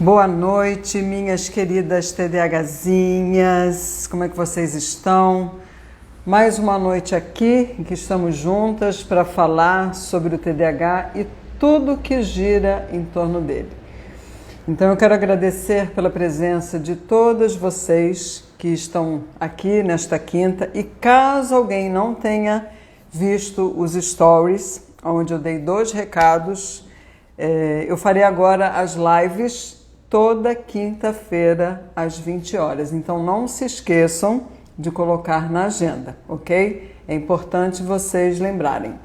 Boa noite, minhas queridas TDAHzinhas, como é que vocês estão? Mais uma noite aqui em que estamos juntas para falar sobre o TDAH e tudo que gira em torno dele. Então eu quero agradecer pela presença de todas vocês que estão aqui nesta quinta e caso alguém não tenha visto os stories, onde eu dei 2 recados, eu farei agora as lives toda quinta-feira às 20 horas. Então não se esqueçam de colocar na agenda, ok? É importante vocês lembrarem.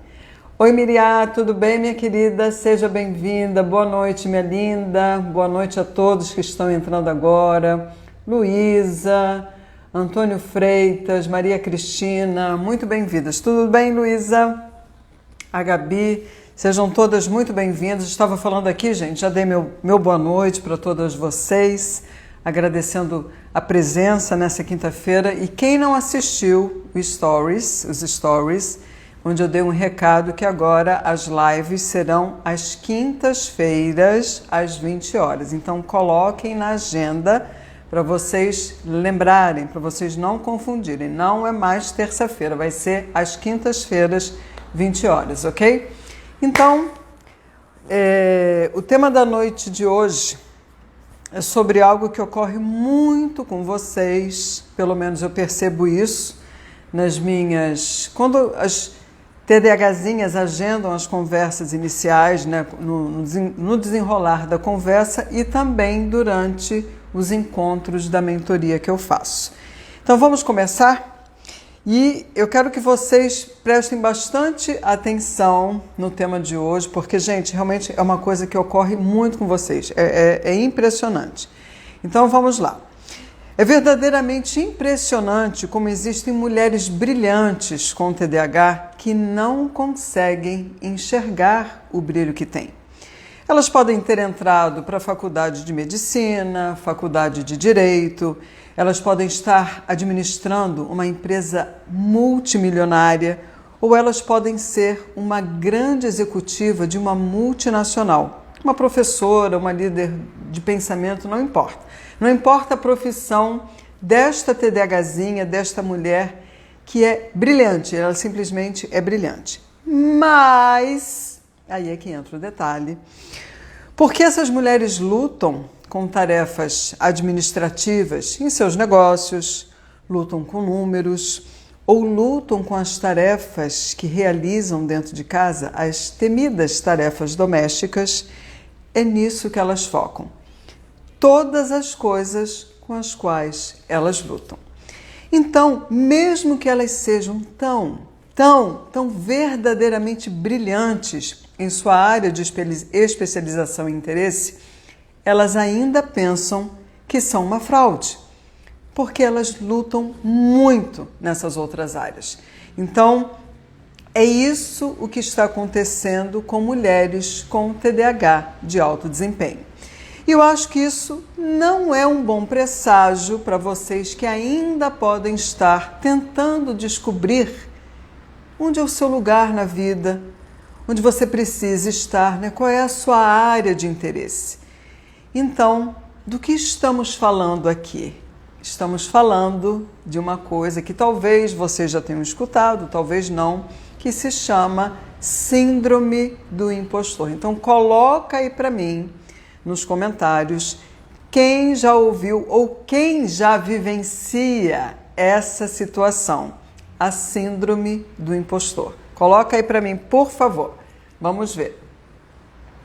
Oi Miriá, tudo bem minha querida? Seja bem-vinda, boa noite minha linda, boa noite a todos que estão entrando agora. Luísa, Antônio Freitas, Maria Cristina, muito bem-vindas. Tudo bem, Luísa? A Gabi, sejam todas muito bem-vindas. Estava falando aqui, gente, já dei meu boa noite para todas vocês, agradecendo a presença nessa quinta-feira. E quem não assistiu os stories, onde eu dei um recado que agora as lives serão às quintas-feiras, às 20 horas. Então, coloquem na agenda para vocês lembrarem, para vocês não confundirem. Não é mais terça-feira, vai ser às quintas-feiras, 20 horas, ok? Então, o tema da noite de hoje é sobre algo que ocorre muito com vocês, pelo menos eu percebo isso nas minhas... Quando as TDAHzinhas agendam as conversas iniciais, né, no desenrolar da conversa e também durante os encontros da mentoria que eu faço. Então vamos começar? E eu quero que vocês prestem bastante atenção no tema de hoje, porque, gente, realmente é uma coisa que ocorre muito com vocês. É impressionante. Então, vamos lá. É verdadeiramente impressionante como existem mulheres brilhantes com TDAH que não conseguem enxergar o brilho que têm. Elas podem ter entrado para a faculdade de medicina, faculdade de direito, elas podem estar administrando uma empresa multimilionária ou elas podem ser uma grande executiva de uma multinacional, uma professora, uma líder de pensamento, não importa. Não importa a profissão desta TDAHzinha, desta mulher que é brilhante, ela simplesmente é brilhante. Mas, aí é que entra o detalhe, porque essas mulheres lutam com tarefas administrativas em seus negócios, lutam com números ou lutam com as tarefas que realizam dentro de casa, as temidas tarefas domésticas, é nisso que elas focam. Todas as coisas com as quais elas lutam. Então, mesmo que elas sejam tão verdadeiramente brilhantes em sua área de especialização e interesse, elas ainda pensam que são uma fraude, porque elas lutam muito nessas outras áreas. Então, é isso o que está acontecendo com mulheres com TDAH de alto desempenho. E eu acho que isso não é um bom presságio para vocês que ainda podem estar tentando descobrir onde é o seu lugar na vida, onde você precisa estar, né? Qual é a sua área de interesse. Então, do que estamos falando aqui? Estamos falando de uma coisa que talvez vocês já tenham escutado, talvez não, que se chama Síndrome do Impostor. Então, coloca aí para mim, nos comentários, quem já ouviu ou quem já vivencia essa situação, a Síndrome do Impostor. Coloca aí para mim, por favor. Vamos ver.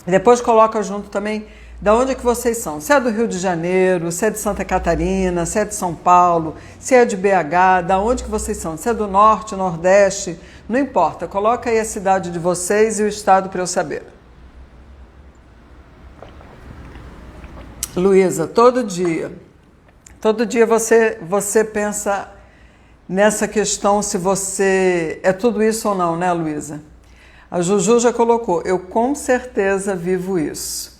Depois coloca junto também da onde é que vocês são. Se é do Rio de Janeiro, se é de Santa Catarina, se é de São Paulo, se é de BH, da onde que vocês são. Se é do Norte, Nordeste, não importa. Coloca aí a cidade de vocês e o estado para eu saber. Luísa, todo dia você pensa nessa questão se você é tudo isso ou não, né, Luísa? A Juju já colocou, eu com certeza vivo isso.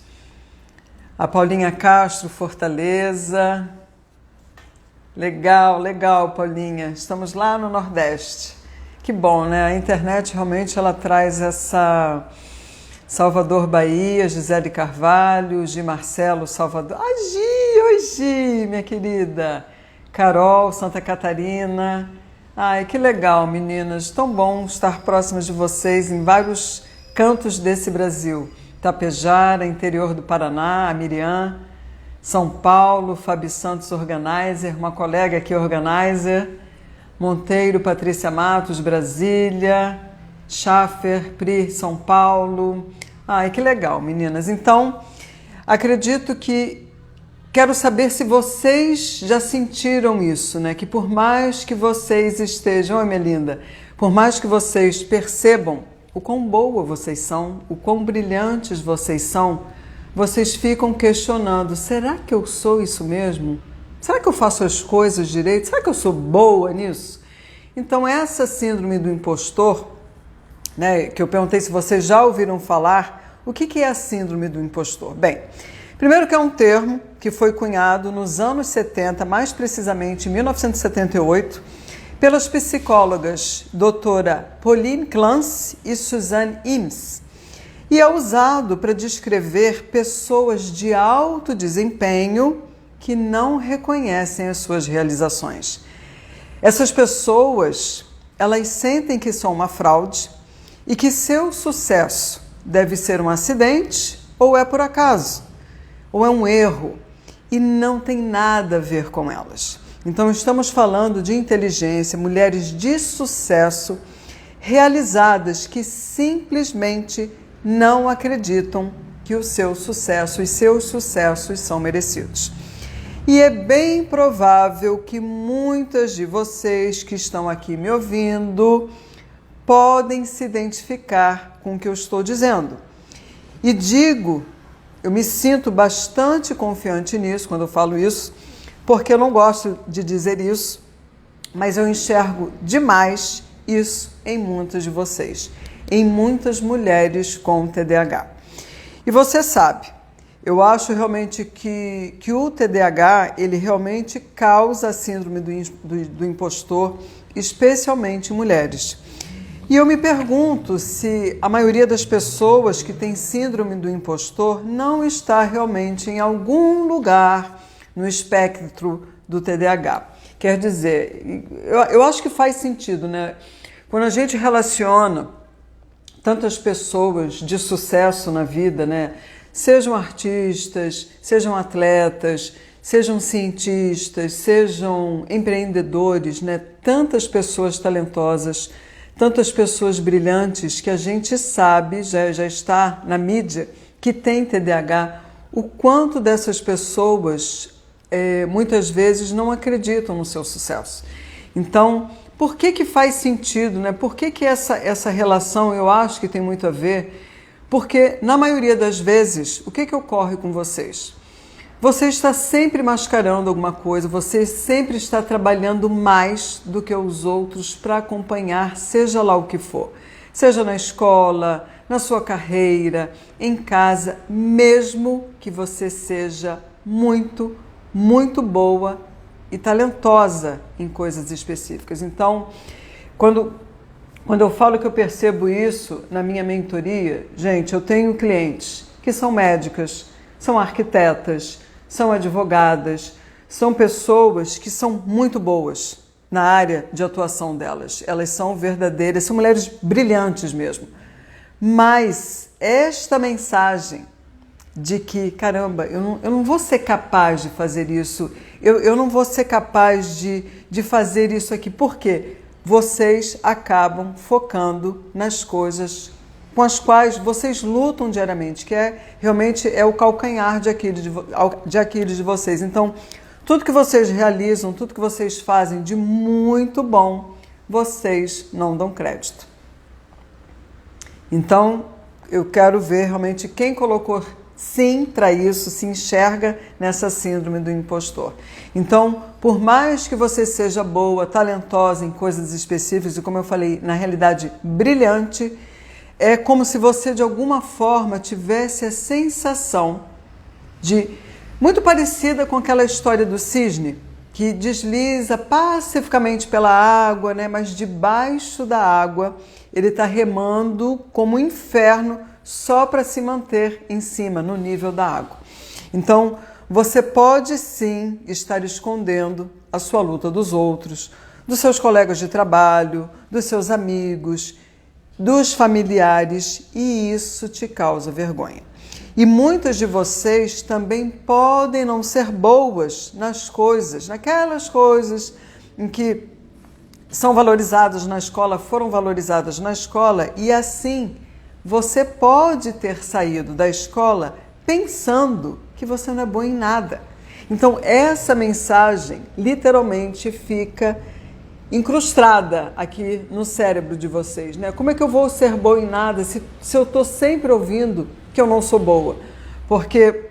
A Paulinha Castro, Fortaleza. Legal, Paulinha. Estamos lá no Nordeste. Que bom, né? A internet realmente ela traz essa Salvador, Bahia, Gisele Carvalho, Gi Marcelo, Salvador. Ah, Gi, oi Gi, minha querida. Carol, Santa Catarina. Ai, que legal, meninas. Tão bom estar próximas de vocês em vários cantos desse Brasil. Tapejara, interior do Paraná, a Miriam, São Paulo, Fabi Santos, organizer, uma colega aqui, organizer, Monteiro, Patrícia Matos, Brasília, Schaffer, Pri, São Paulo. Ai, que legal, meninas. Então, acredito que quero saber se vocês já sentiram isso, né? Que por mais que vocês estejam, oi minha linda, por mais que vocês percebam o quão boa vocês são, o quão brilhantes vocês são, vocês ficam questionando, será que eu sou isso mesmo? Será que eu faço as coisas direito? Será que eu sou boa nisso? Então essa síndrome do impostor, né, que eu perguntei se vocês já ouviram falar, o que é a síndrome do impostor? Bem, primeiro que é um termo que foi cunhado nos anos 70, mais precisamente em 1978, pelas psicólogas doutora Pauline Clance e Suzanne Imes, e é usado para descrever pessoas de alto desempenho que não reconhecem as suas realizações. Essas pessoas, elas sentem que são uma fraude e que seu sucesso deve ser um acidente ou é por acaso, ou é um erro, e não tem nada a ver com elas. Então estamos falando de inteligência, mulheres de sucesso, realizadas que simplesmente não acreditam que o seu sucesso e seus sucessos são merecidos. E é bem provável que muitas de vocês que estão aqui me ouvindo podem se identificar com o que eu estou dizendo. E digo, eu me sinto bastante confiante nisso quando eu falo isso, porque eu não gosto de dizer isso, mas eu enxergo demais isso em muitas de vocês, em muitas mulheres com TDAH. E você sabe, eu acho realmente que o TDAH, ele realmente causa a síndrome do impostor, especialmente em mulheres. E eu me pergunto se a maioria das pessoas que tem síndrome do impostor não está realmente em algum lugar no espectro do TDAH. Quer dizer, eu acho que faz sentido, né? Quando a gente relaciona tantas pessoas de sucesso na vida, né? Sejam artistas, sejam atletas, sejam cientistas, sejam empreendedores, né? Tantas pessoas talentosas, tantas pessoas brilhantes que a gente sabe, já está na mídia, que tem TDAH, o quanto dessas pessoas muitas vezes não acreditam no seu sucesso. Então, por que faz sentido, né? Por que essa relação eu acho que tem muito a ver? Porque, na maioria das vezes, o que ocorre com vocês? Você está sempre mascarando alguma coisa, você sempre está trabalhando mais do que os outros para acompanhar, seja lá o que for. Seja na escola, na sua carreira, em casa, mesmo que você seja muito, muito boa e talentosa em coisas específicas. Então, quando eu falo que eu percebo isso na minha mentoria, gente, eu tenho clientes que são médicas, são arquitetas, são advogadas, são pessoas que são muito boas na área de atuação delas. Elas são verdadeiras, são mulheres brilhantes mesmo. Mas esta mensagem de que, caramba, eu não vou ser capaz de fazer isso, eu não vou ser capaz de fazer isso aqui. Por quê? Vocês acabam focando nas coisas com as quais vocês lutam diariamente, que realmente é o calcanhar de Aquiles de vocês. Então, tudo que vocês realizam, tudo que vocês fazem de muito bom, vocês não dão crédito. Então, eu quero ver realmente quem colocou sim para isso, se enxerga nessa síndrome do impostor. Então, por mais que você seja boa, talentosa em coisas específicas, e como eu falei, na realidade brilhante, é como se você de alguma forma tivesse a sensação muito parecida com aquela história do cisne, que desliza pacificamente pela água, né? Mas debaixo da água ele está remando como um inferno, só para se manter em cima, no nível da água. Então, você pode sim estar escondendo a sua luta dos outros, dos seus colegas de trabalho, dos seus amigos, dos familiares, e isso te causa vergonha. E muitas de vocês também podem não ser boas nas coisas, naquelas coisas em que são valorizadas na escola, foram valorizadas na escola, e assim você pode ter saído da escola pensando que você não é bom em nada. Então essa mensagem literalmente fica incrustada aqui no cérebro de vocês, né? Como é que eu vou ser boa em nada se eu estou sempre ouvindo que eu não sou boa? Porque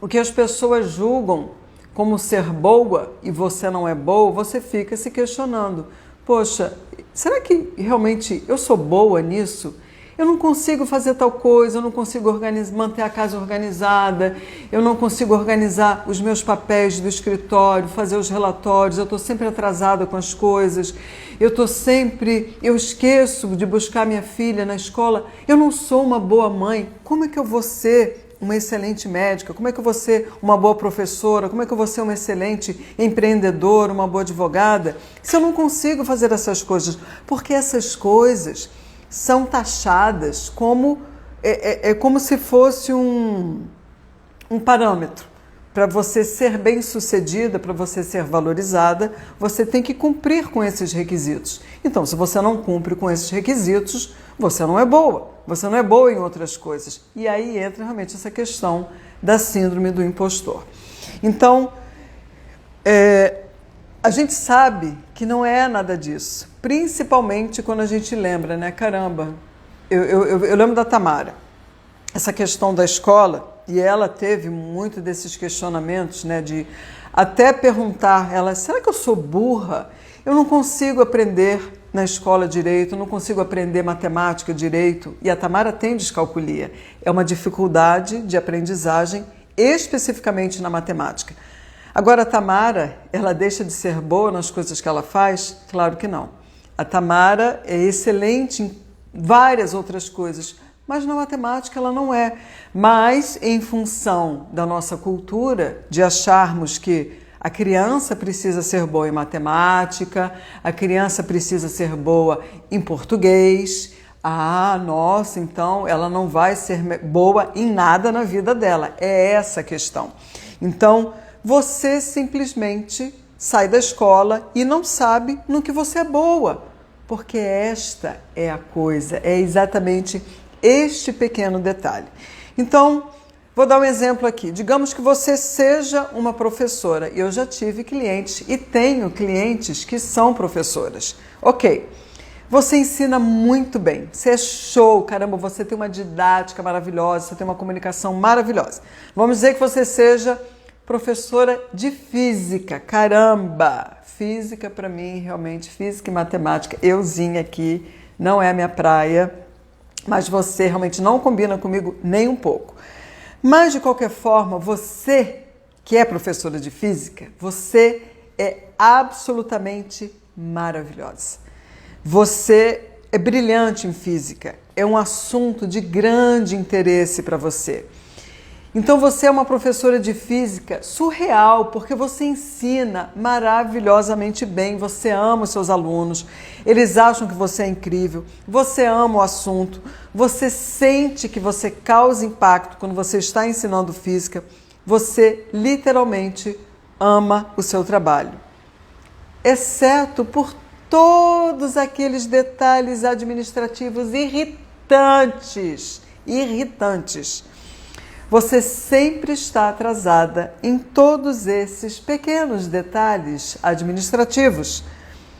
o que as pessoas julgam como ser boa e você não é boa, você fica se questionando. Poxa, será que realmente eu sou boa nisso? Eu não consigo fazer tal coisa, eu não consigo manter a casa organizada, eu não consigo organizar os meus papéis do escritório, fazer os relatórios, eu estou sempre atrasada com as coisas, eu esqueço de buscar minha filha na escola, eu não sou uma boa mãe, como é que eu vou ser uma excelente médica? Como é que eu vou ser uma boa professora? Como é que eu vou ser uma excelente empreendedora, uma boa advogada? Se eu não consigo fazer essas coisas, porque essas coisas são taxadas como como se fosse um parâmetro. Para você ser bem-sucedida, para você ser valorizada, você tem que cumprir com esses requisitos. Então, se você não cumpre com esses requisitos, você não é boa. Você não é boa em outras coisas. E aí entra realmente essa questão da síndrome do impostor. Então, a gente sabe que não é nada disso. Principalmente quando a gente lembra, né? Caramba, eu lembro da Tamara. Essa questão da escola, e ela teve muito desses questionamentos, né, de até perguntar, ela, será que eu sou burra? Eu não consigo aprender na escola direito, eu não consigo aprender matemática direito, e a Tamara tem descalculia. É uma dificuldade de aprendizagem, especificamente na matemática. Agora, a Tamara, ela deixa de ser boa nas coisas que ela faz? Claro que não. A Tamara é excelente em várias outras coisas, mas na matemática ela não é. Mas em função da nossa cultura, de acharmos que a criança precisa ser boa em matemática, a criança precisa ser boa em português, nossa, então ela não vai ser boa em nada na vida dela. É essa a questão. Então, você simplesmente sai da escola e não sabe no que você é boa, porque esta é a coisa, é exatamente este pequeno detalhe. Então, vou dar um exemplo aqui. Digamos que você seja uma professora. Eu já tive clientes e tenho clientes que são professoras. Ok, você ensina muito bem, você é show, caramba, você tem uma didática maravilhosa, você tem uma comunicação maravilhosa. Vamos dizer que você seja professora de física, caramba! Física para mim, realmente, física e matemática, euzinha aqui, não é a minha praia. Mas você realmente não combina comigo nem um pouco. Mas, de qualquer forma, você que é professora de física, você é absolutamente maravilhosa. Você é brilhante em física, é um assunto de grande interesse para você. Então você é uma professora de física surreal, porque você ensina maravilhosamente bem, você ama os seus alunos, eles acham que você é incrível, você ama o assunto, você sente que você causa impacto quando você está ensinando física, você literalmente ama o seu trabalho. Exceto por todos aqueles detalhes administrativos irritantes. Você sempre está atrasada em todos esses pequenos detalhes administrativos.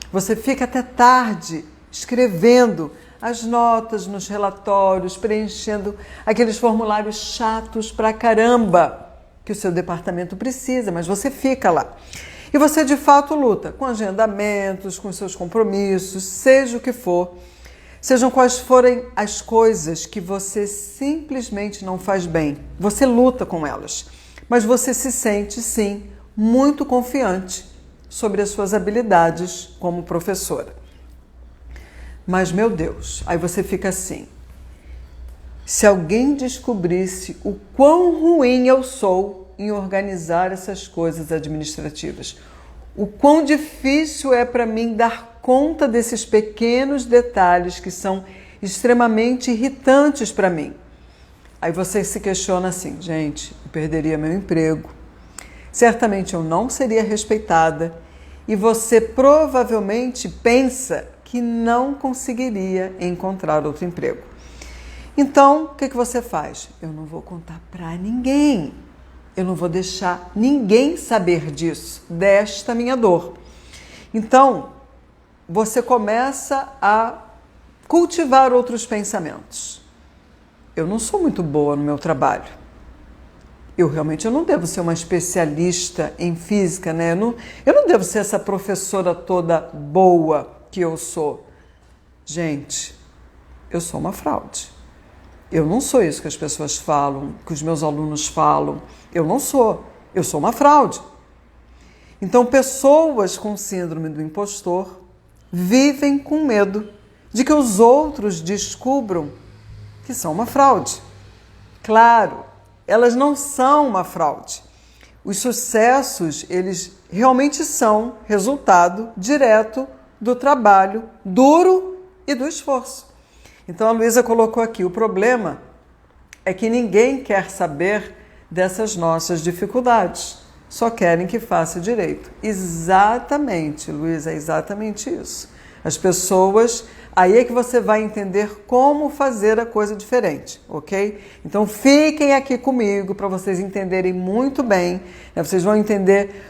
Você fica até tarde escrevendo as notas nos relatórios, preenchendo aqueles formulários chatos pra caramba que o seu departamento precisa, mas você fica lá. E você de fato luta com agendamentos, com seus compromissos, seja o que for. Sejam quais forem as coisas que você simplesmente não faz bem, você luta com elas, mas você se sente, sim, muito confiante sobre as suas habilidades como professora. Mas, meu Deus, aí você fica assim, se alguém descobrisse o quão ruim eu sou em organizar essas coisas administrativas, o quão difícil é para mim dar conta desses pequenos detalhes que são extremamente irritantes para mim. Aí você se questiona assim, gente, eu perderia meu emprego, certamente eu não seria respeitada e você provavelmente pensa que não conseguiria encontrar outro emprego. Então, o que você faz? Eu não vou contar para ninguém. Eu não vou deixar ninguém saber disso, desta minha dor. Então, você começa a cultivar outros pensamentos. Eu não sou muito boa no meu trabalho. Eu não devo ser uma especialista em física, né? Eu não devo ser essa professora toda boa que eu sou. Gente, eu sou uma fraude. Eu não sou isso que as pessoas falam, que os meus alunos falam. Eu não sou. Eu sou uma fraude. Então, pessoas com síndrome do impostor vivem com medo de que os outros descubram que são uma fraude. Claro, elas não são uma fraude. Os sucessos, eles realmente são resultado direto do trabalho duro e do esforço. Então a Luísa colocou aqui, o problema é que ninguém quer saber dessas nossas dificuldades, só querem que faça direito. Exatamente, Luísa, é exatamente isso. As pessoas, aí é que você vai entender como fazer a coisa diferente, ok? Então fiquem aqui comigo para vocês entenderem muito bem, né? Vocês vão entender,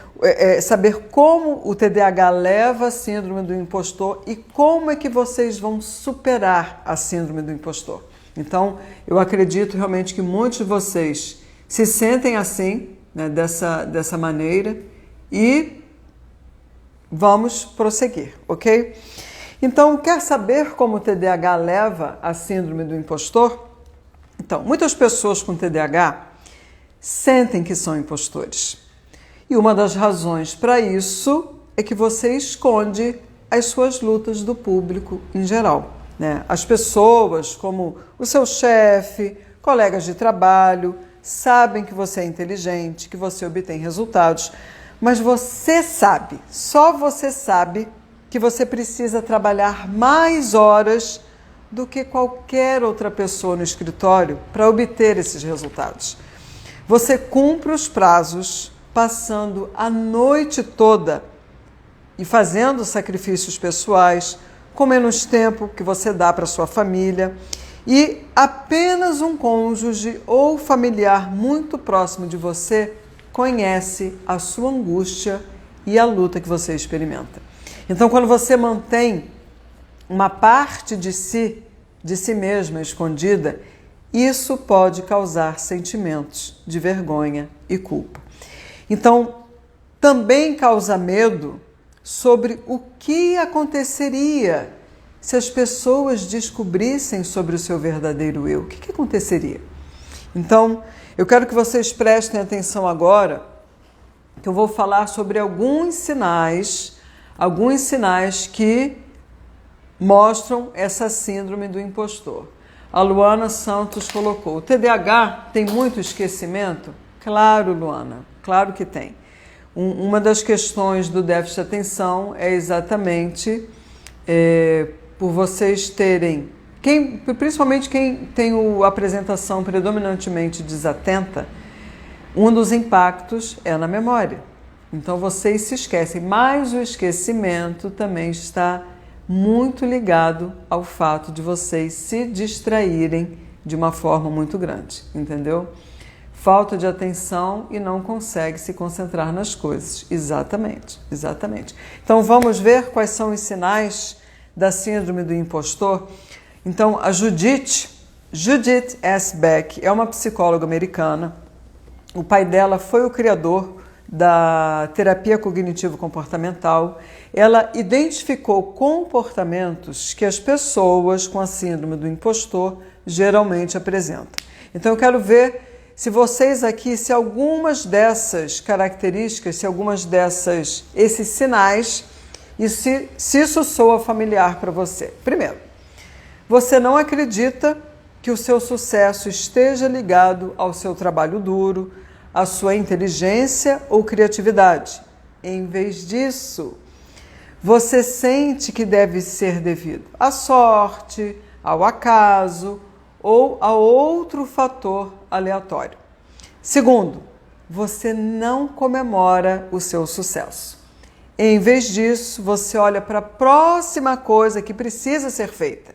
saber como o TDAH leva a síndrome do impostor e como é que vocês vão superar a síndrome do impostor. Então, eu acredito realmente que muitos de vocês se sentem assim, né, dessa maneira, e vamos prosseguir, ok? Então, quer saber como o TDAH leva a síndrome do impostor? Então, muitas pessoas com TDAH sentem que são impostores. E uma das razões para isso é que você esconde as suas lutas do público em geral, né? As pessoas, como o seu chefe, colegas de trabalho, sabem que você é inteligente, que você obtém resultados, mas você sabe, só você sabe que você precisa trabalhar mais horas do que qualquer outra pessoa no escritório para obter esses resultados. Você cumpre os prazos passando a noite toda e fazendo sacrifícios pessoais, com menos tempo que você dá para sua família, e apenas um cônjuge ou familiar muito próximo de você conhece a sua angústia e a luta que você experimenta. Então, quando você mantém uma parte de si mesma escondida, isso pode causar sentimentos de vergonha e culpa. Então, também causa medo sobre o que aconteceria se as pessoas descobrissem sobre o seu verdadeiro eu. O que aconteceria? Então, eu quero que vocês prestem atenção agora, que eu vou falar sobre alguns sinais que mostram essa síndrome do impostor. A Luana Santos colocou, o TDAH tem muito esquecimento? Claro, Luana, claro que tem. Uma das questões do déficit de atenção é exatamente por vocês terem, principalmente quem tem a apresentação predominantemente desatenta, um dos impactos é na memória. Então vocês se esquecem, mas o esquecimento também está muito ligado ao fato de vocês se distraírem de uma forma muito grande, entendeu? Falta de atenção e não consegue se concentrar nas coisas. Exatamente, exatamente. Então vamos ver quais são os sinais da síndrome do impostor. Então a Judith S. Beck é uma psicóloga americana. O pai dela foi o criador da terapia cognitivo-comportamental. Ela identificou comportamentos que as pessoas com a síndrome do impostor geralmente apresentam. Então eu quero ver se vocês aqui, se algumas dessas características, esses sinais, e se isso soa familiar para você. Primeiro, você não acredita que o seu sucesso esteja ligado ao seu trabalho duro, à sua inteligência ou criatividade. Em vez disso, você sente que deve ser devido à sorte, ao acaso ou a outro fator aleatório. Segundo, você não comemora o seu sucesso. Em vez disso, você olha para a próxima coisa que precisa ser feita.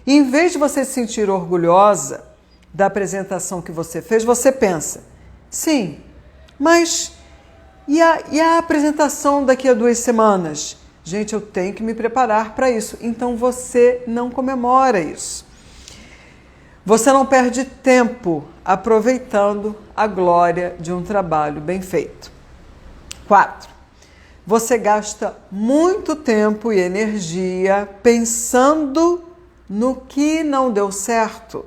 E em vez de você se sentir orgulhosa da apresentação que você fez, você pensa, sim, mas e a apresentação daqui a 2 semanas? Gente, eu tenho que me preparar para isso. Então você não comemora isso. Você não perde tempo aproveitando a glória de um trabalho bem feito. 4. Você gasta muito tempo e energia pensando no que não deu certo,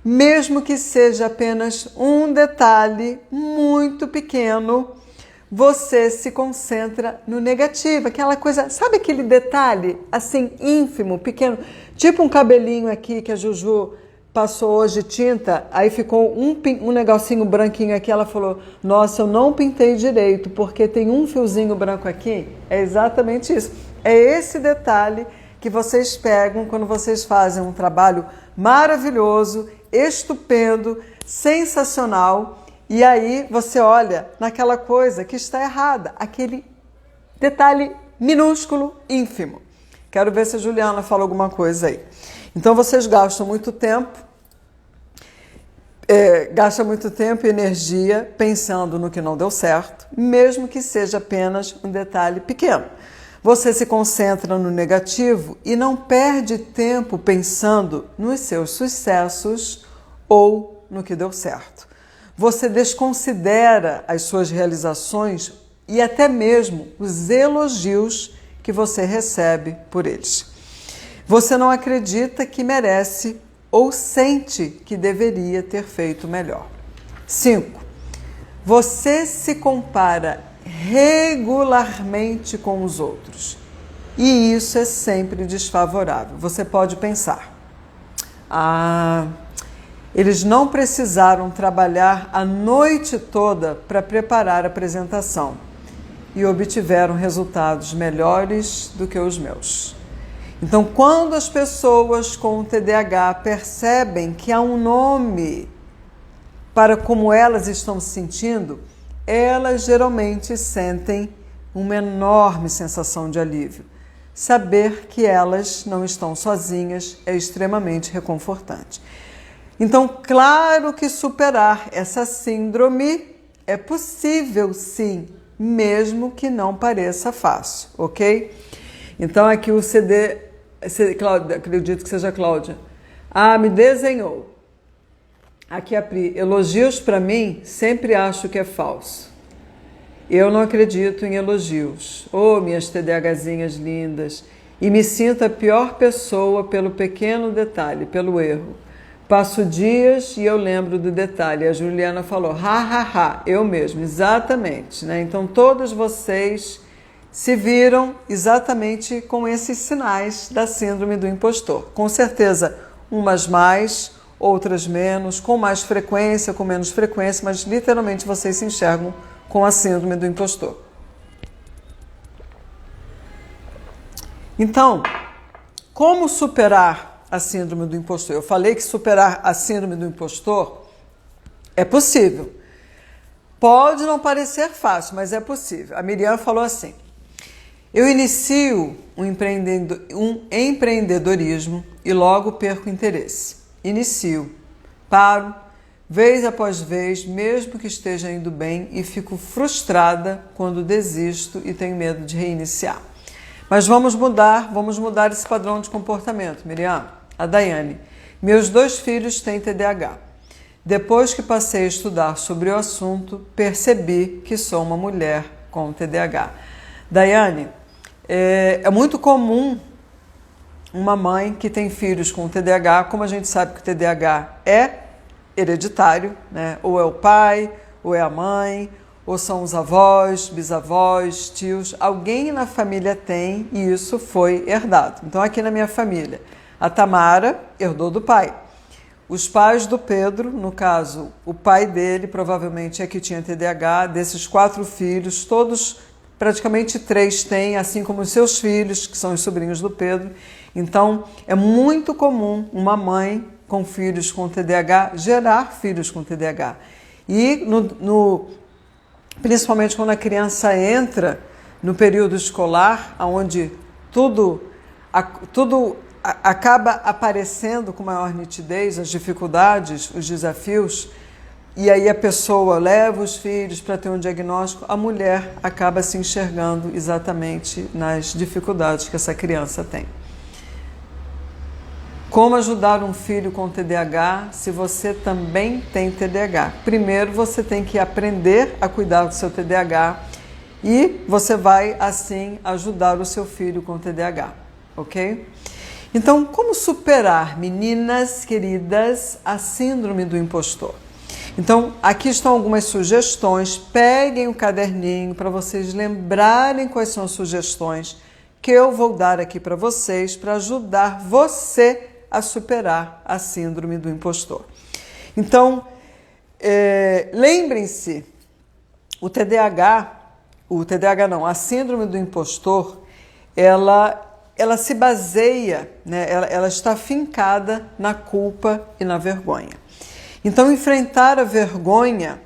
mesmo que seja apenas um detalhe muito pequeno, você se concentra no negativo, aquela coisa, sabe aquele detalhe assim ínfimo, pequeno, tipo um cabelinho aqui que a Juju passou hoje tinta, aí ficou um negocinho branquinho aqui, ela falou, nossa, eu não pintei direito, porque tem um fiozinho branco aqui, é exatamente isso, é esse detalhe que vocês pegam quando vocês fazem um trabalho maravilhoso, estupendo, sensacional, e aí você olha naquela coisa que está errada, aquele detalhe minúsculo, ínfimo. Quero ver se a Juliana falou alguma coisa aí. Então vocês gastam muito tempo e energia pensando no que não deu certo, mesmo que seja apenas um detalhe pequeno. Você se concentra no negativo e não perde tempo pensando nos seus sucessos ou no que deu certo. Você desconsidera as suas realizações e até mesmo os elogios que você recebe por eles. Você não acredita que merece ou sente que deveria ter feito melhor. 5. Você se compara regularmente com os outros. E isso é sempre desfavorável. Você pode pensar, eles não precisaram trabalhar a noite toda para preparar a apresentação e obtiveram resultados melhores do que os meus. Então, quando as pessoas com TDAH percebem que há um nome para como elas estão se sentindo, elas geralmente sentem uma enorme sensação de alívio. Saber que elas não estão sozinhas é extremamente reconfortante. Então, claro que superar essa síndrome é possível, sim, mesmo que não pareça fácil, ok? Então, aqui o Cláudia, acredito que seja Cláudia. Me desenhou. Aqui a Pri, elogios para mim sempre acho que é falso. Eu não acredito em elogios. Minhas TDAHzinhas lindas. E me sinto a pior pessoa pelo pequeno detalhe, pelo erro. Passo dias e eu lembro do detalhe. A Juliana falou, eu mesmo, exatamente, né? Então todos vocês se viram exatamente com esses sinais da síndrome do impostor. Com certeza, umas mais, outras menos, com mais frequência, com menos frequência, mas literalmente vocês se enxergam com a síndrome do impostor. Então, como superar a síndrome do impostor? Eu falei que superar a síndrome do impostor é possível. Pode não parecer fácil, mas é possível. A Miriam falou assim, eu inicio um empreendedorismo e logo perco interesse. Inicio, paro, vez após vez, mesmo que esteja indo bem, e fico frustrada quando desisto e tenho medo de reiniciar. Mas vamos mudar esse padrão de comportamento, Miriam. A Daiane, meus 2 filhos têm TDAH. Depois que passei a estudar sobre o assunto, percebi que sou uma mulher com TDAH. Daiane, é muito comum uma mãe que tem filhos com TDAH, como a gente sabe que o TDAH é hereditário, né? Ou é o pai, ou é a mãe, ou são os avós, bisavós, tios, alguém na família tem e isso foi herdado. Então aqui na minha família, a Tamara herdou do pai. os pais do Pedro, no caso, o pai dele provavelmente é que tinha TDAH, desses 4 filhos, todos, praticamente 3 têm, assim como os seus filhos, que são os sobrinhos do Pedro. Então, é muito comum uma mãe com filhos com TDAH gerar filhos com TDAH. E, principalmente quando a criança entra no período escolar, onde tudo acaba aparecendo com maior nitidez, as dificuldades, os desafios, e aí a pessoa leva os filhos para ter um diagnóstico, a mulher acaba se enxergando exatamente nas dificuldades que essa criança tem. Como ajudar um filho com TDAH se você também tem TDAH? Primeiro, você tem que aprender a cuidar do seu TDAH e você vai, assim, ajudar o seu filho com TDAH, ok? Então, como superar, meninas queridas, a síndrome do impostor? Então, aqui estão algumas sugestões. Peguem o caderninho para vocês lembrarem quais são as sugestões que eu vou dar aqui para vocês para ajudar você a superar a síndrome do impostor. Então, lembrem-se, a síndrome do impostor, ela se baseia, né, ela está fincada na culpa e na vergonha. Então, enfrentar a vergonha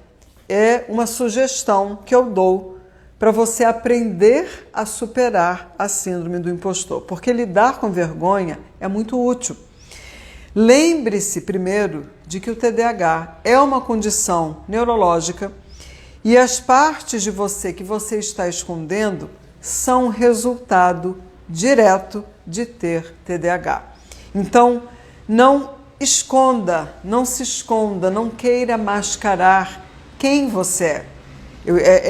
é uma sugestão que eu dou para você aprender a superar a síndrome do impostor, porque lidar com vergonha é muito útil. Lembre-se primeiro de que o TDAH é uma condição neurológica e as partes de você que você está escondendo são resultado direto de ter TDAH. Então, não esconda, não se esconda, não queira mascarar quem você é.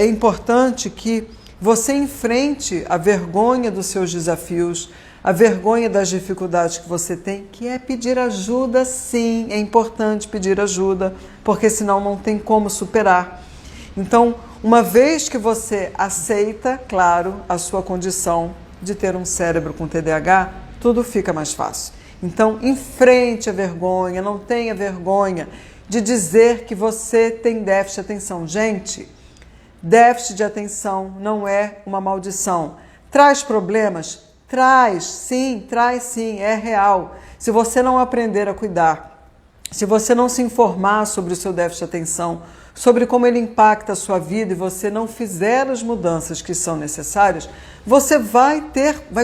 É importante que você enfrente a vergonha dos seus desafios, a vergonha das dificuldades que você tem, que é pedir ajuda, sim, é importante pedir ajuda, porque senão não tem como superar. Então, uma vez que você aceita, claro, a sua condição de ter um cérebro com TDAH, tudo fica mais fácil. Então, enfrente a vergonha, não tenha vergonha de dizer que você tem déficit de atenção. Gente, déficit de atenção não é uma maldição. Traz problemas? Traz sim, é real. Se você não aprender a cuidar, se você não se informar sobre o seu déficit de atenção, sobre como ele impacta a sua vida e você não fizer as mudanças que são necessárias, você vai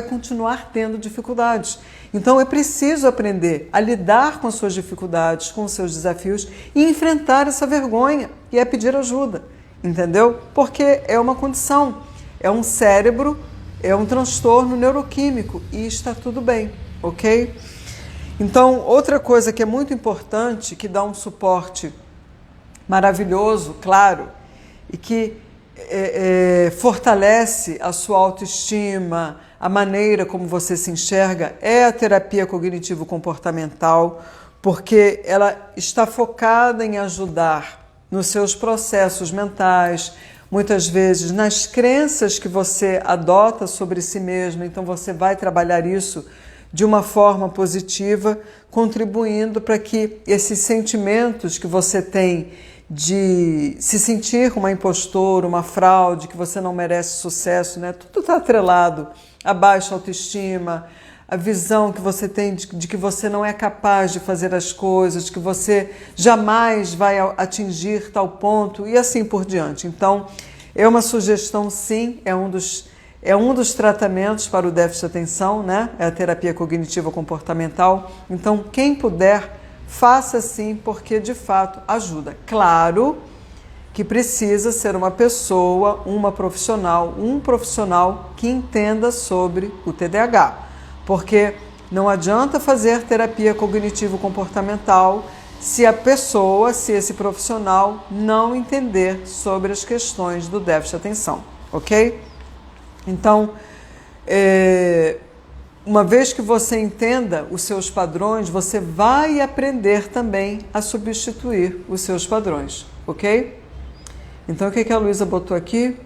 continuar tendo dificuldades. Então é preciso aprender a lidar com as suas dificuldades, com os seus desafios e enfrentar essa vergonha, e é pedir ajuda, entendeu? Porque é uma condição, é um cérebro, é um transtorno neuroquímico e está tudo bem, ok? Então, outra coisa que é muito importante, que dá um suporte maravilhoso, claro, e que fortalece a sua autoestima, a maneira como você se enxerga, é a terapia cognitivo-comportamental, porque ela está focada em ajudar nos seus processos mentais, muitas vezes nas crenças que você adota sobre si mesmo. Então você vai trabalhar isso de uma forma positiva, contribuindo para que esses sentimentos que você tem de se sentir uma impostora, uma fraude, que você não merece sucesso, né? Tudo está atrelado à baixa autoestima, a visão que você tem de que você não é capaz de fazer as coisas, que você jamais vai atingir tal ponto e assim por diante. Então, é uma sugestão, sim, é um dos tratamentos para o déficit de atenção, né? É a terapia cognitivo-comportamental. Então, quem puder, faça sim, porque de fato ajuda. Claro que precisa ser uma pessoa, um profissional que entenda sobre o TDAH, porque não adianta fazer terapia cognitivo-comportamental se esse profissional não entender sobre as questões do déficit de atenção, ok? Então, uma vez que você entenda os seus padrões, você vai aprender também a substituir os seus padrões, ok? Então, o que a Luísa botou aqui?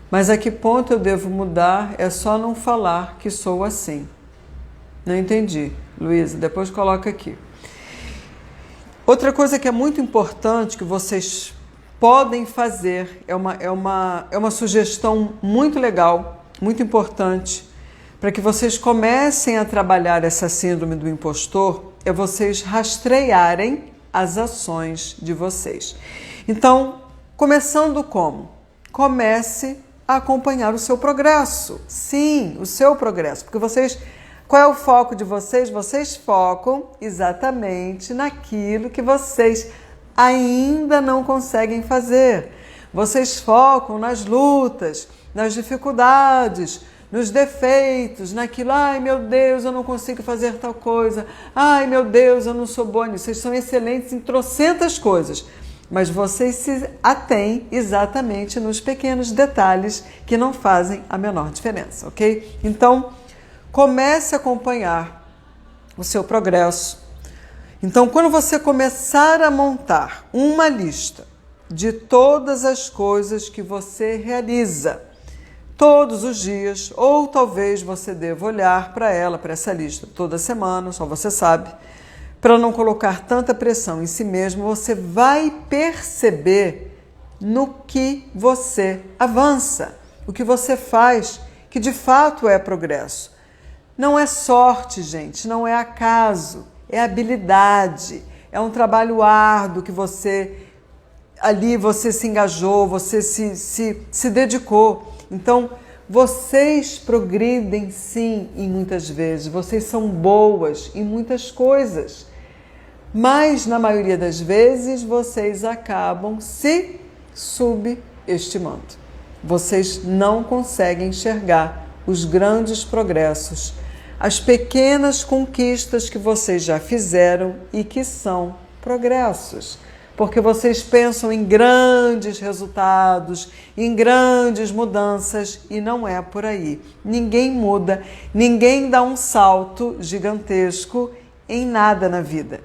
Mas a que ponto eu devo mudar? É só não falar que sou assim. Não entendi, Luísa, depois coloca aqui. Outra coisa que é muito importante que vocês podem fazer, é uma sugestão muito legal, muito importante, para que vocês comecem a trabalhar essa síndrome do impostor, é vocês rastrearem as ações de vocês. Então, começando como? Comece a acompanhar o seu progresso. Sim, o seu progresso, porque vocês... Qual é o foco de vocês? Vocês focam exatamente naquilo que vocês ainda não conseguem fazer. Vocês focam nas lutas, nas dificuldades, nos defeitos, naquilo, ai meu Deus, eu não consigo fazer tal coisa, ai meu Deus, eu não sou boa nisso. Vocês são excelentes em trocentas coisas, mas vocês se atêm exatamente nos pequenos detalhes que não fazem a menor diferença, ok? Então, comece a acompanhar o seu progresso. Então, quando você começar a montar uma lista de todas as coisas que você realiza todos os dias, ou talvez você deva olhar para ela, para essa lista, toda semana, só você sabe, para não colocar tanta pressão em si mesmo, você vai perceber no que você avança, o que você faz, que de fato é progresso. Não é sorte, gente, não é acaso, é habilidade, é um trabalho árduo que você se engajou, você se dedicou. Então, vocês progridem sim em muitas vezes, vocês são boas em muitas coisas, mas na maioria das vezes vocês acabam se subestimando. Vocês não conseguem enxergar os grandes progressos, as pequenas conquistas que vocês já fizeram e que são progressos. Porque vocês pensam em grandes resultados, em grandes mudanças e não é por aí. Ninguém muda, ninguém dá um salto gigantesco em nada na vida.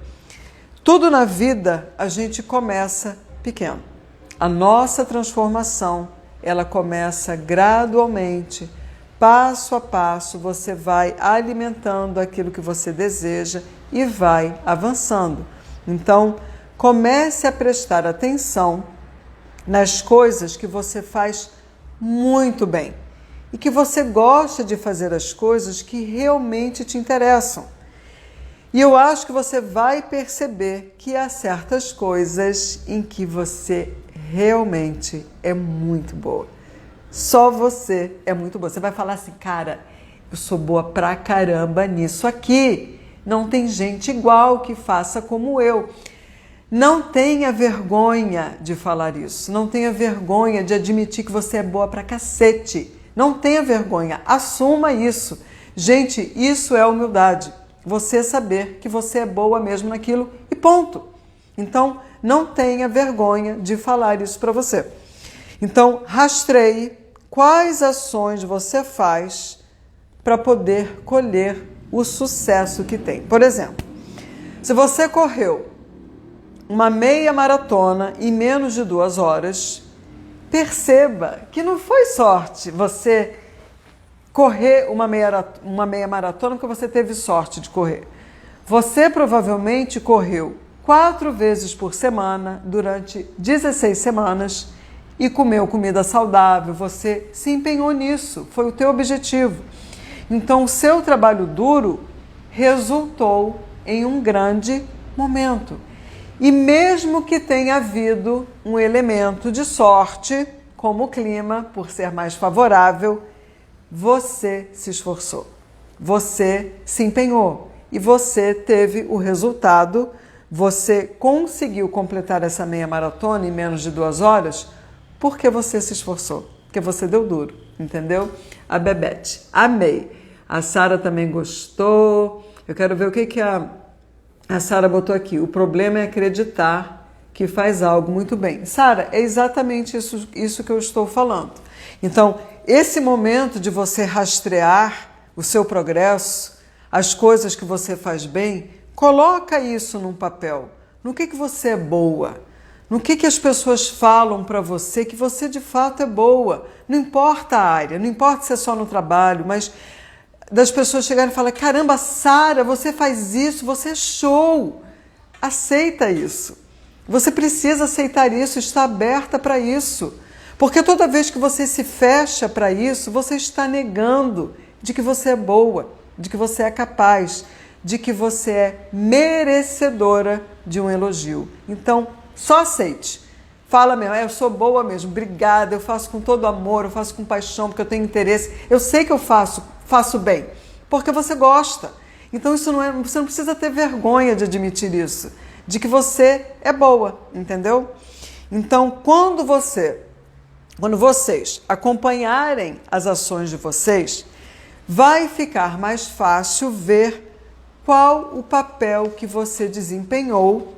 Tudo na vida a gente começa pequeno. A nossa transformação, ela começa gradualmente, passo a passo, você vai alimentando aquilo que você deseja e vai avançando. Então, comece a prestar atenção nas coisas que você faz muito bem e que você gosta de fazer as coisas que realmente te interessam. E eu acho que você vai perceber que há certas coisas em que você realmente é muito boa. Só você é muito boa. Você vai falar assim, cara, eu sou boa pra caramba nisso aqui. Não tem gente igual que faça como eu. Não tenha vergonha de falar isso. Não tenha vergonha de admitir que você é boa pra cacete. Não tenha vergonha. Assuma isso. Gente, isso é humildade. Você saber que você é boa mesmo naquilo e ponto. Então, não tenha vergonha de falar isso para você. Então, rastreie quais ações você faz para poder colher o sucesso que tem. Por exemplo, se você correu uma meia maratona em menos de 2 horas, perceba que não foi sorte você correr uma meia maratona porque você teve sorte de correr. Você provavelmente correu 4 vezes por semana durante 16 semanas e comeu comida saudável, você se empenhou nisso, foi o teu objetivo. Então, o seu trabalho duro resultou em um grande momento. E mesmo que tenha havido um elemento de sorte, como o clima, por ser mais favorável, você se esforçou, você se empenhou e você teve o resultado, você conseguiu completar essa meia maratona em menos de 2 horas porque você se esforçou, porque você deu duro, entendeu? A Bebete, amei. A Sara também gostou. Eu quero ver o que a Sara botou aqui. O problema é acreditar que faz algo muito bem. Sara, é exatamente isso que eu estou falando. Então, esse momento de você rastrear o seu progresso, as coisas que você faz bem, coloca isso num papel. No que você é boa? No que as pessoas falam para você que você de fato é boa? Não importa a área, não importa se é só no trabalho, mas das pessoas chegarem e falarem, caramba, Sara, você faz isso, você é show. Aceita isso. Você precisa aceitar isso, estar aberta para isso. Porque toda vez que você se fecha para isso, você está negando de que você é boa, de que você é capaz, de que você é merecedora de um elogio. Então, só aceite. Fala mesmo, eu sou boa mesmo, obrigada, eu faço com todo amor, eu faço com paixão, porque eu tenho interesse. Eu sei que eu faço bem, porque você gosta. Então você não precisa ter vergonha de admitir isso, de que você é boa, entendeu? Então, quando vocês acompanharem as ações de vocês, vai ficar mais fácil ver qual o papel que você desempenhou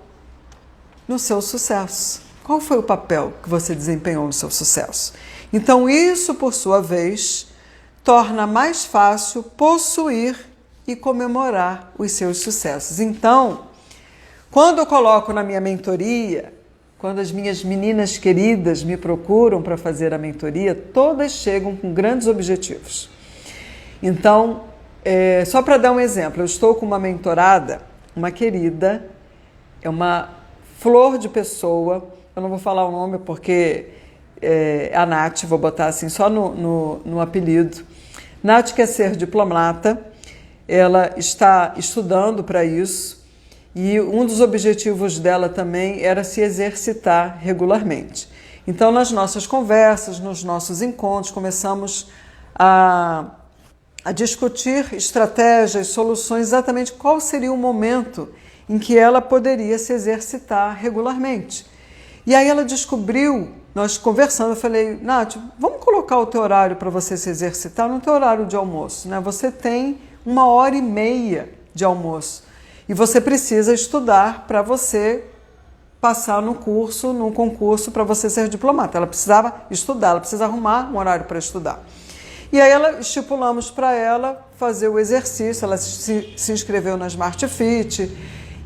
no seu sucesso. Qual foi o papel que você desempenhou no seu sucesso? Então, isso, por sua vez, torna mais fácil possuir e comemorar os seus sucessos. Então, quando eu coloco na minha mentoria, quando as minhas meninas queridas me procuram para fazer a mentoria, todas chegam com grandes objetivos. Então, só para dar um exemplo, eu estou com uma mentorada, uma querida, é uma flor de pessoa, eu não vou falar o nome porque é a Nath, vou botar assim só no apelido. Nath quer ser diplomata, ela está estudando para isso e um dos objetivos dela também era se exercitar regularmente. Então, nas nossas conversas, nos nossos encontros, começamos a discutir estratégias, soluções, exatamente qual seria o momento em que ela poderia se exercitar regularmente. E aí ela descobriu, nós conversando, eu falei, Nath, vamos colocar o teu horário para você se exercitar no teu horário de almoço, né? Você tem 1h30 de almoço e você precisa estudar para você passar no concurso para você ser diplomata. Ela precisava estudar, ela precisa arrumar um horário para estudar. E aí estipulamos para ela fazer o exercício, ela se inscreveu na Smart Fit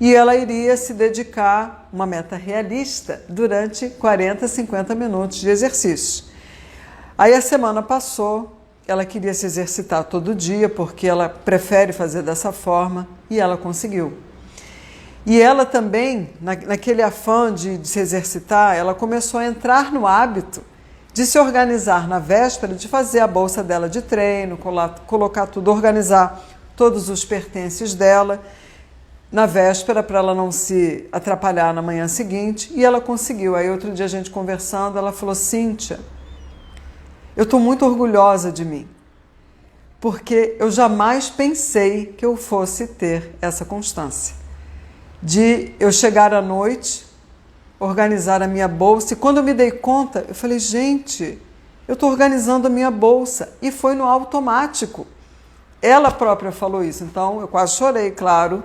e ela iria se dedicar, uma meta realista, durante 40, 50 minutos de exercício. Aí a semana passou, ela queria se exercitar todo dia, porque ela prefere fazer dessa forma, e ela conseguiu. E ela também, naquele afã de se exercitar, ela começou a entrar no hábito de se organizar na véspera, de fazer a bolsa dela de treino, colocar tudo, organizar todos os pertences dela na véspera para ela não se atrapalhar na manhã seguinte, e ela conseguiu. Aí outro dia a gente conversando, ela falou, Cíntia, eu estou muito orgulhosa de mim, porque eu jamais pensei que eu fosse ter essa constância, de eu chegar à noite, organizar a minha bolsa, e quando eu me dei conta, eu falei, gente, eu estou organizando a minha bolsa, e foi no automático. Ela própria falou isso, então eu quase chorei, claro,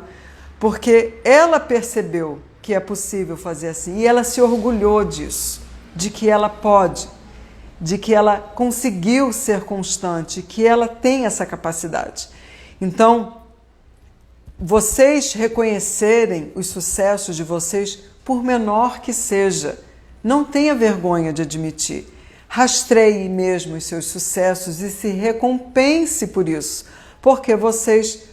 porque ela percebeu que é possível fazer assim, e ela se orgulhou disso, de que ela pode, de que ela conseguiu ser constante, que ela tem essa capacidade. Então, vocês reconhecerem os sucessos de vocês, por menor que seja, não tenha vergonha de admitir. Rastreie mesmo os seus sucessos e se recompense por isso, porque vocês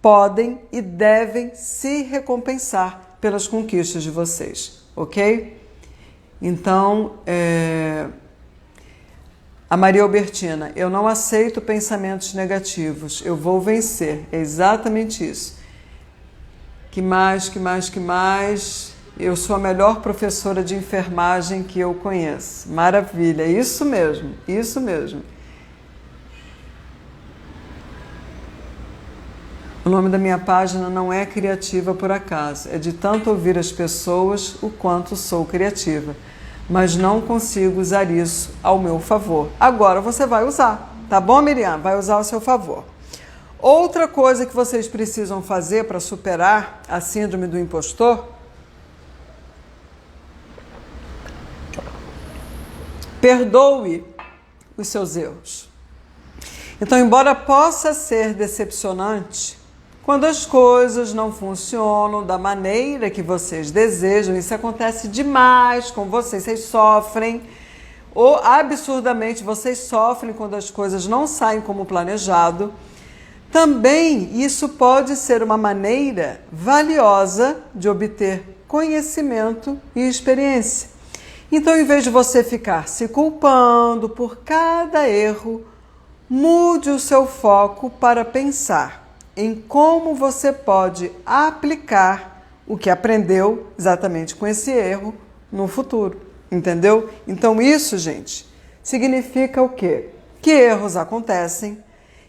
podem e devem se recompensar pelas conquistas de vocês, ok? Então, a Maria Albertina, eu não aceito pensamentos negativos, eu vou vencer, é exatamente isso. Que mais? Eu sou a melhor professora de enfermagem que eu conheço. Maravilha, isso mesmo, isso mesmo. O nome da minha página não é Criativa por acaso, é de tanto ouvir as pessoas o quanto sou criativa, mas não consigo usar isso ao meu favor. Agora você vai usar, tá bom, Miriam? Vai usar ao seu favor. Outra coisa que vocês precisam fazer para superar a síndrome do impostor, perdoe os seus erros. Então, embora possa ser decepcionante, quando as coisas não funcionam da maneira que vocês desejam, isso acontece demais com vocês, vocês sofrem, ou absurdamente vocês sofrem quando as coisas não saem como planejado, Também isso pode ser uma maneira valiosa de obter conhecimento e experiência. Então, em vez de você ficar se culpando por cada erro, mude o seu foco para pensar em como você pode aplicar o que aprendeu exatamente com esse erro no futuro, entendeu? Então isso, gente, significa o quê? Que erros acontecem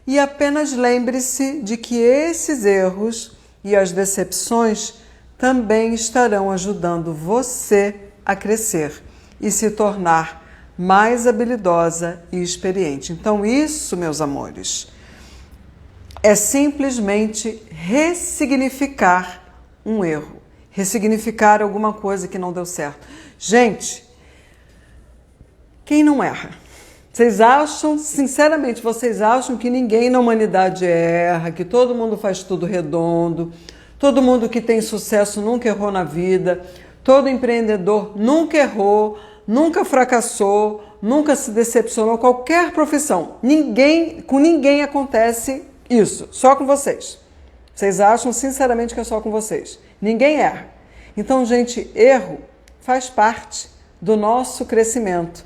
e apenas lembre-se de que esses erros e as decepções também estarão ajudando você a crescer e se tornar mais habilidosa e experiente. Então isso, meus amores, é simplesmente ressignificar um erro, ressignificar alguma coisa que não deu certo. Gente, quem não erra? Vocês acham, sinceramente, vocês acham que ninguém na humanidade erra, que todo mundo faz tudo redondo, todo mundo que tem sucesso nunca errou na vida, todo empreendedor nunca errou, nunca fracassou, nunca se decepcionou, qualquer profissão. Com ninguém acontece isso, só com vocês. Vocês acham sinceramente que é só com vocês. Ninguém erra. Então, gente, erro faz parte do nosso crescimento,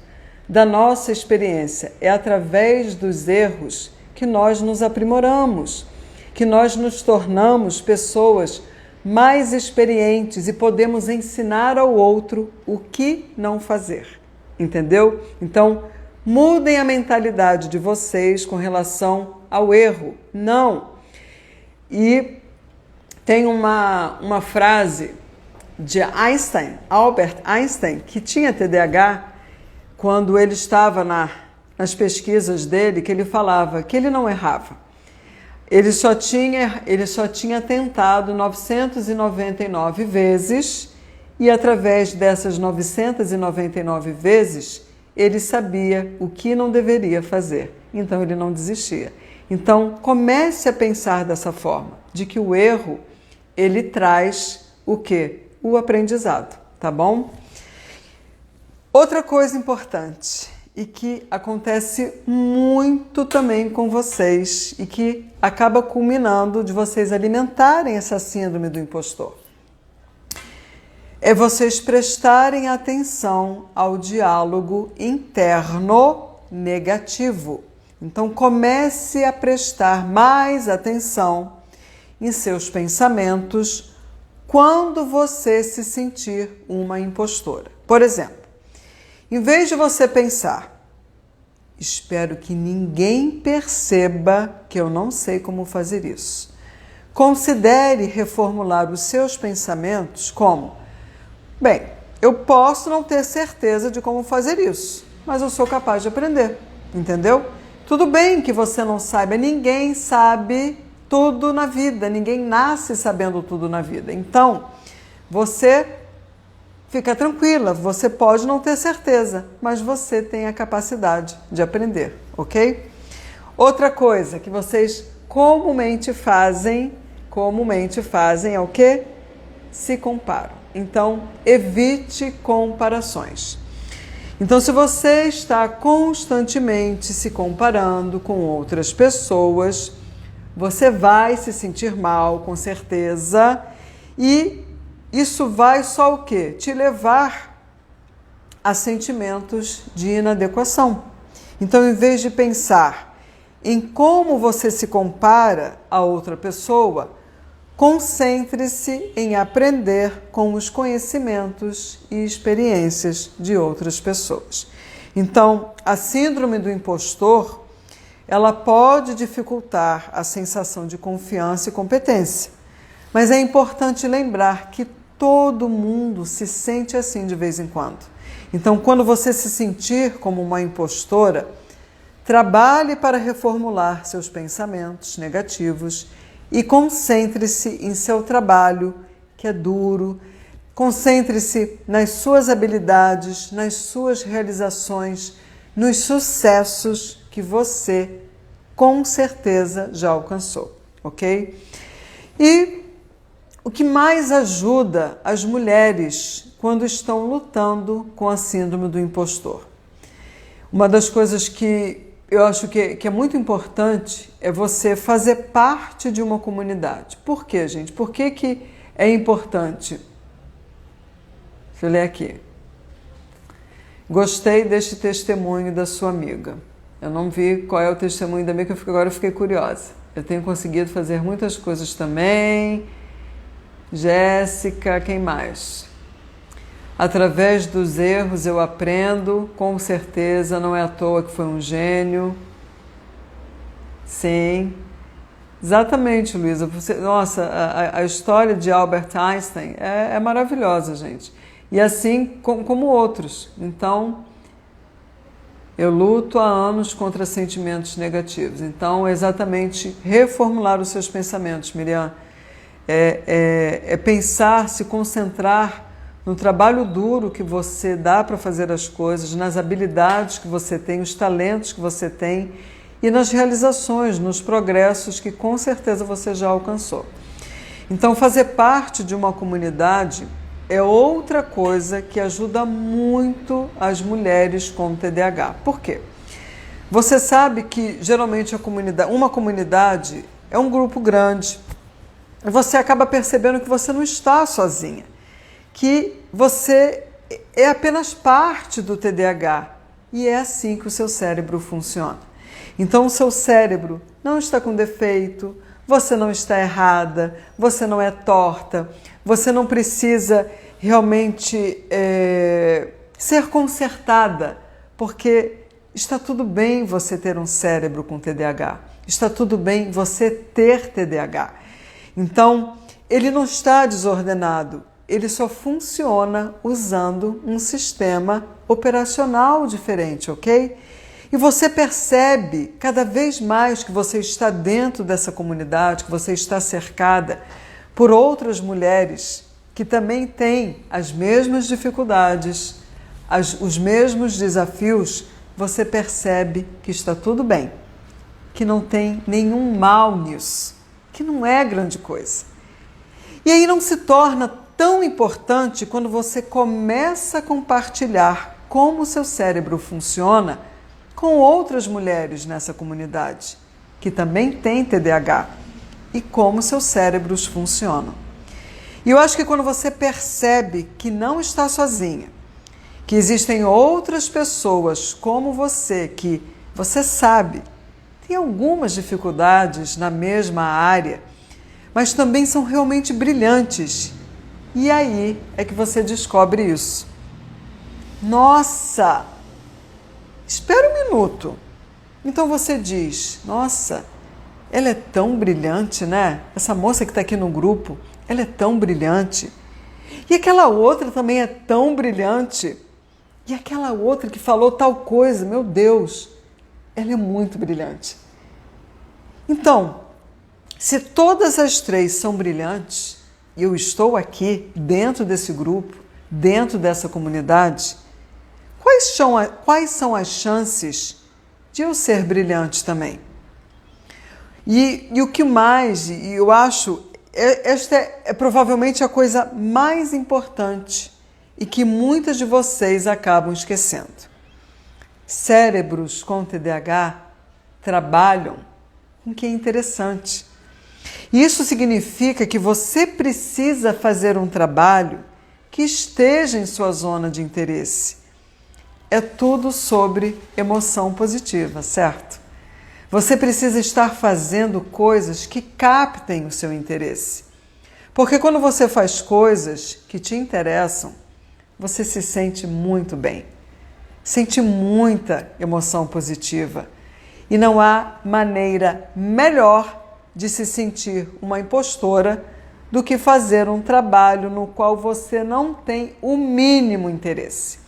da nossa experiência. É através dos erros que nós nos aprimoramos, que nós nos tornamos pessoas mais experientes e podemos ensinar ao outro o que não fazer. Entendeu? Então, mudem a mentalidade de vocês com relação ao erro. Não. E tem uma frase de Einstein, Albert Einstein, que tinha TDAH, quando ele estava nas pesquisas dele, que ele falava que ele não errava. Ele só tinha tentado 999 vezes e através dessas 999 vezes ele sabia o que não deveria fazer. Então ele não desistia. Então comece a pensar dessa forma, de que o erro ele traz o quê? O aprendizado, tá bom? Outra coisa importante e que acontece muito também com vocês e que acaba culminando de vocês alimentarem essa síndrome do impostor. É vocês prestarem atenção ao diálogo interno negativo. Então comece a prestar mais atenção em seus pensamentos quando você se sentir uma impostora. Por exemplo, em vez de você pensar, espero que ninguém perceba que eu não sei como fazer isso, considere reformular os seus pensamentos como, bem, eu posso não ter certeza de como fazer isso, mas eu sou capaz de aprender, entendeu? Tudo bem que você não saiba, ninguém sabe tudo na vida, ninguém nasce sabendo tudo na vida. Então, você fica tranquila, você pode não ter certeza, mas você tem a capacidade de aprender, ok? Outra coisa que vocês comumente fazem é o quê? Se comparam. Então, evite comparações. Então, se você está constantemente se comparando com outras pessoas, você vai se sentir mal, com certeza, e isso vai só o quê? Te levar a sentimentos de inadequação. Então, em vez de pensar em como você se compara a outra pessoa, concentre-se em aprender com os conhecimentos e experiências de outras pessoas. Então, a síndrome do impostor, ela pode dificultar a sensação de confiança e competência. Mas é importante lembrar que todo mundo se sente assim de vez em quando. Então, quando você se sentir como uma impostora, trabalhe para reformular seus pensamentos negativos e concentre-se em seu trabalho, que é duro. Concentre-se nas suas habilidades, nas suas realizações, nos sucessos que você, com certeza, já alcançou, ok? E o que mais ajuda as mulheres quando estão lutando com a síndrome do impostor? Uma das coisas que eu acho que é muito importante é você fazer parte de uma comunidade. Por quê, gente? Por que é importante? Deixa eu ler aqui. Gostei deste testemunho da sua amiga. Eu não vi qual é o testemunho da amiga, agora eu fiquei curiosa. Eu tenho conseguido fazer muitas coisas também. Jéssica, quem mais? Através dos erros eu aprendo, com certeza, não é à toa que foi um gênio. Sim, exatamente, Luísa. Nossa, a história de Albert Einstein é maravilhosa, gente. E assim como outros. Então, eu luto há anos contra sentimentos negativos. Então, é exatamente reformular os seus pensamentos, Miriam. É pensar, se concentrar no trabalho duro que você dá para fazer as coisas, nas habilidades que você tem, os talentos que você tem e nas realizações, nos progressos que com certeza você já alcançou. Então, fazer parte de uma comunidade é outra coisa que ajuda muito as mulheres com TDAH. Por quê? Você sabe que geralmente uma comunidade é um grupo grande. Você acaba percebendo que você não está sozinha, que você é apenas parte do TDAH e é assim que o seu cérebro funciona. Então o seu cérebro não está com defeito, você não está errada, você não é torta, você não precisa realmente ser consertada, porque está tudo bem você ter um cérebro com TDAH, está tudo bem você ter TDAH. Então, ele não está desordenado, ele só funciona usando um sistema operacional diferente, ok? E você percebe cada vez mais que você está dentro dessa comunidade, que você está cercada por outras mulheres que também têm as mesmas dificuldades, os mesmos desafios. Você percebe que está tudo bem, que não tem nenhum mal nisso, que não é grande coisa. E aí não se torna tão importante quando você começa a compartilhar como o seu cérebro funciona com outras mulheres nessa comunidade, que também têm TDAH, e como seus cérebros funcionam. E eu acho que quando você percebe que não está sozinha, que existem outras pessoas como você, que você sabe, tem algumas dificuldades na mesma área, mas também são realmente brilhantes. E aí é que você descobre isso. Nossa! Espera um minuto. Então você diz, nossa, ela é tão brilhante, né? Essa moça que está aqui no grupo, ela é tão brilhante. E aquela outra também é tão brilhante. E aquela outra que falou tal coisa, meu Deus, ela é muito brilhante. Então, se todas as três são brilhantes, e eu estou aqui dentro desse grupo, dentro dessa comunidade, quais são as chances de eu ser brilhante também? E o que mais, e eu acho, esta é provavelmente a coisa mais importante e que muitas de vocês acabam esquecendo. Cérebros com TDAH trabalham com o que é interessante. Isso significa que você precisa fazer um trabalho que esteja em sua zona de interesse. É tudo sobre emoção positiva, certo? Você precisa estar fazendo coisas que captem o seu interesse. Porque quando você faz coisas que te interessam, você se sente muito bem. Sente muita emoção positiva. E não há maneira melhor de se sentir uma impostora do que fazer um trabalho no qual você não tem o mínimo interesse.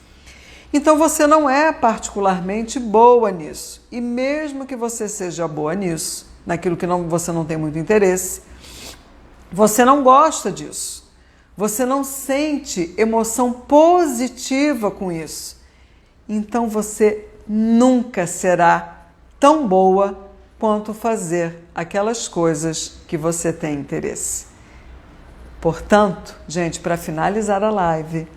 Então você não é particularmente boa nisso. E mesmo que você seja boa nisso, naquilo que você não tem muito interesse, você não gosta disso. Você não sente emoção positiva com isso. Então você nunca será tão boa quanto fazer aquelas coisas que você tem interesse. Portanto, gente, para finalizar a live,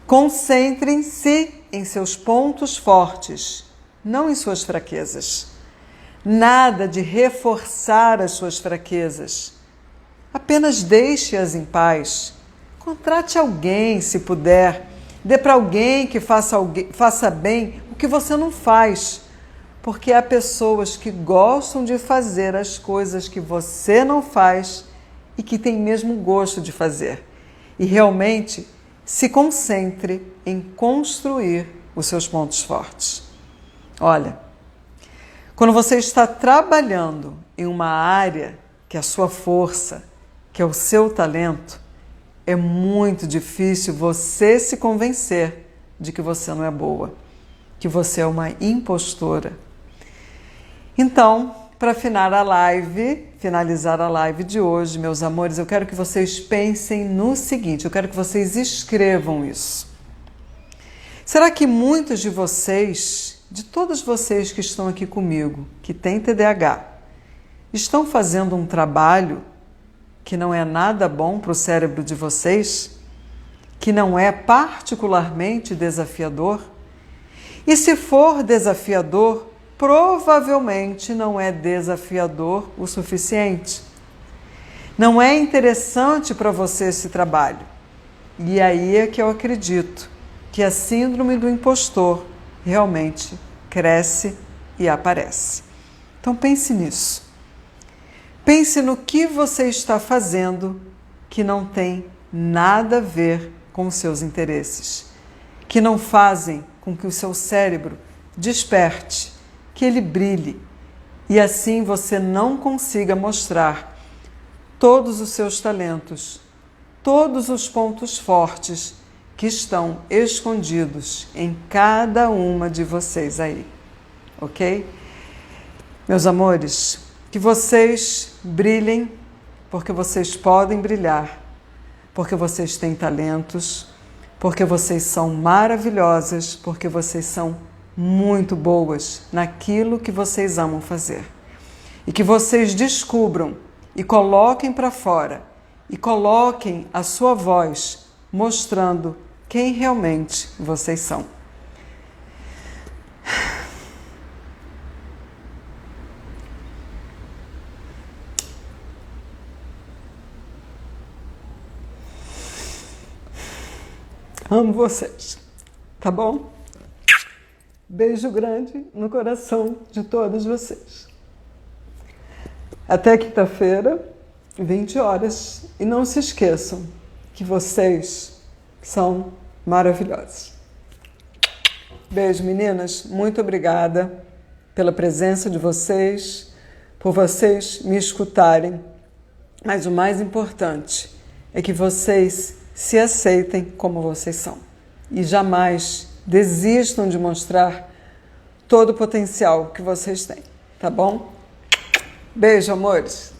concentrem-se em seus pontos fortes não em suas fraquezas. Nada de reforçar as suas fraquezas. Apenas deixe-as em paz. Contrate alguém, se puder. Dê para alguém que faça bem o que você não faz. Porque há pessoas que gostam de fazer as coisas que você não faz e que têm mesmo gosto de fazer. E realmente se concentre em construir os seus pontos fortes. Olha, quando você está trabalhando em uma área que é a sua força, que é o seu talento, é muito difícil você se convencer de que você não é boa, que você é uma impostora. Então, para finalizar a live de hoje, meus amores, eu quero que vocês pensem no seguinte, eu quero que vocês escrevam isso. Será que muitos de vocês, de todos vocês que estão aqui comigo, que têm TDAH, estão fazendo um trabalho que não é nada bom para o cérebro de vocês, que não é particularmente desafiador? E se for desafiador, provavelmente não é desafiador o suficiente. Não é interessante para você esse trabalho. E aí é que eu acredito que a síndrome do impostor realmente cresce e aparece. Então pense nisso. Pense no que você está fazendo que não tem nada a ver com os seus interesses, que não fazem com que o seu cérebro desperte, que ele brilhe e assim você não consiga mostrar todos os seus talentos, todos os pontos fortes que estão escondidos em cada uma de vocês aí, ok? Meus amores, que vocês brilhem porque vocês podem brilhar, porque vocês têm talentos, porque vocês são maravilhosas, porque vocês são muito boas naquilo que vocês amam fazer. E que vocês descubram e coloquem para fora e coloquem a sua voz mostrando quem realmente vocês são. Amo vocês, tá bom? Beijo grande no coração de todos vocês. Até quinta-feira, 20 horas. E não se esqueçam que vocês são maravilhosos. Beijo, meninas. Muito obrigada pela presença de vocês, por vocês me escutarem. Mas o mais importante é que vocês se aceitem como vocês são. E jamais desistam de mostrar todo o potencial que vocês têm, tá bom? Beijo, amores!